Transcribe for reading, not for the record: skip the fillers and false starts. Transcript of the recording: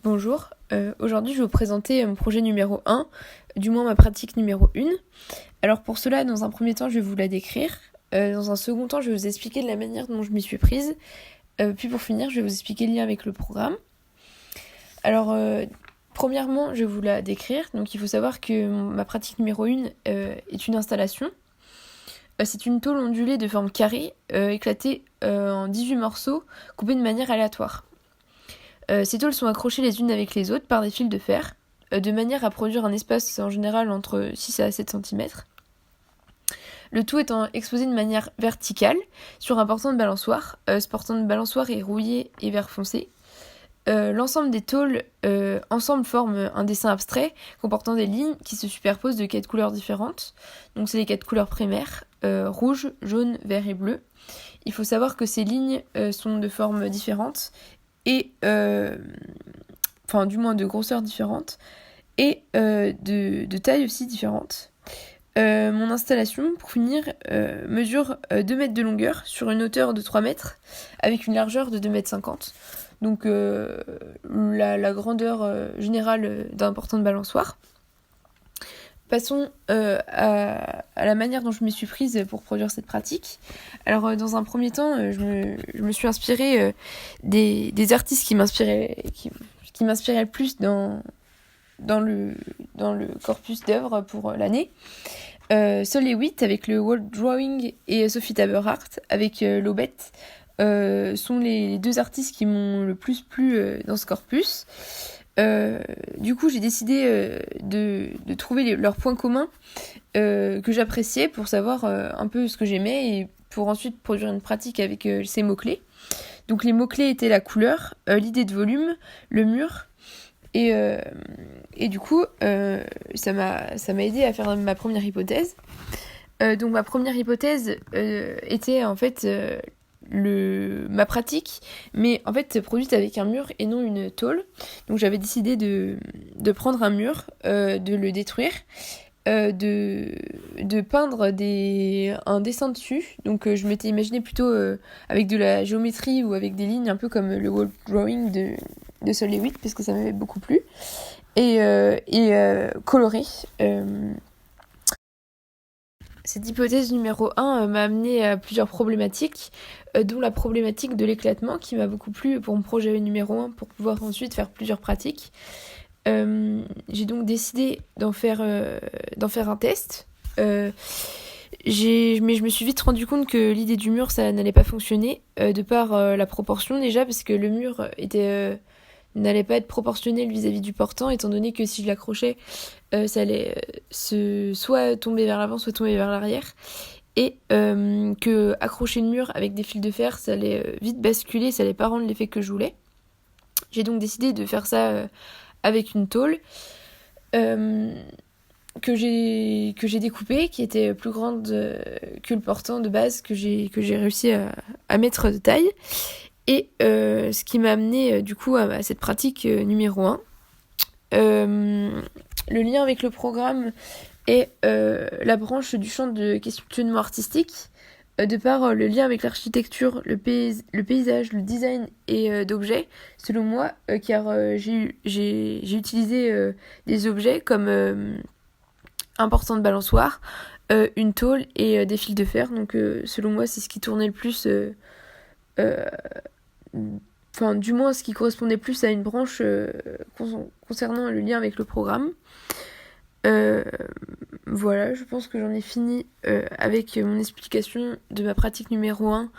Bonjour, aujourd'hui je vais vous présenter mon projet numéro 1, du moins ma pratique numéro 1. Alors pour cela, dans un premier temps, je vais vous la décrire. Dans un second temps, je vais vous expliquer de la manière dont je m'y suis prise. Puis pour finir, je vais vous expliquer le lien avec le programme. Alors, premièrement, je vais vous la décrire. Donc il faut savoir que ma pratique numéro 1 est une installation. C'est une tôle ondulée de forme carrée, éclatée en 18 morceaux, coupés de manière aléatoire. Ces tôles sont accrochées les unes avec les autres par des fils de fer, de manière à produire un espace en général entre 6 à 7 cm. Le tout étant exposé de manière verticale sur un portant de balançoire. Ce portant de balançoire est rouillé et vert foncé. L'ensemble des tôles ensemble forme un dessin abstrait comportant des lignes qui se superposent de 4 couleurs différentes. Donc c'est les 4 couleurs primaires, rouge, jaune, vert et bleu. Il faut savoir que ces lignes sont de formes différentes et du moins de grosseur différente et de taille aussi différente. Mon installation, pour finir, mesure 2 mètres de longueur sur une hauteur de 3 mètres avec une largeur de 2,50 m. Donc la grandeur générale d'un portant de balançoire. Passons à la manière dont je me suis prise pour produire cette pratique. Alors dans un premier temps, je me suis inspirée des artistes qui m'inspiraient le plus dans le corpus d'œuvres pour l'année. Sol Lewitt avec le wall drawing et Sophie Taberhart avec l'Aubette sont les deux artistes qui m'ont le plus plu dans ce corpus. Du coup, j'ai décidé de trouver leurs points communs que j'appréciais pour savoir un peu ce que j'aimais et pour ensuite produire une pratique avec ces mots-clés. Donc les mots-clés étaient la couleur, l'idée de volume, le mur et du coup ça m'a aidé à faire ma première hypothèse. Donc ma première hypothèse était en fait ma pratique, mais en fait produite avec un mur et non une tôle. Donc j'avais décidé de prendre un mur, de le détruire, de peindre un dessin dessus. Donc je m'étais imaginé plutôt avec de la géométrie ou avec des lignes un peu comme le wall drawing de Sol Lewitt parce que ça m'avait beaucoup plu et coloré. Cette hypothèse numéro 1 m'a amené à plusieurs problématiques, dont la problématique de l'éclatement qui m'a beaucoup plu pour mon projet numéro 1 pour pouvoir ensuite faire plusieurs pratiques. J'ai donc décidé d'en faire un test. Mais je me suis vite rendu compte que l'idée du mur, ça n'allait pas fonctionner, de par la proportion déjà, parce que le mur n'allait pas être proportionnel vis-à-vis du portant, étant donné que si je l'accrochais, ça allait soit tomber vers l'avant, soit tomber vers l'arrière. Et que accrocher le mur avec des fils de fer, ça allait vite basculer, ça allait pas rendre l'effet que je voulais. J'ai donc décidé de faire ça avec une tôle que j'ai découpée, qui était plus grande que le portant de base que j'ai réussi à mettre de taille. Et ce qui m'a amené du coup à cette pratique numéro 1. Le lien avec le programme est la branche du champ de questionnement artistique, de par le lien avec l'architecture, le paysage, le design et d'objets, selon moi, car j'ai utilisé des objets comme un portant de balançoire, une tôle et des fils de fer. Donc selon moi, c'est ce qui tournait le plus... du moins ce qui correspondait plus à une branche concernant le lien avec le programme. Voilà, je pense que j'en ai fini avec mon explication de ma pratique numéro 1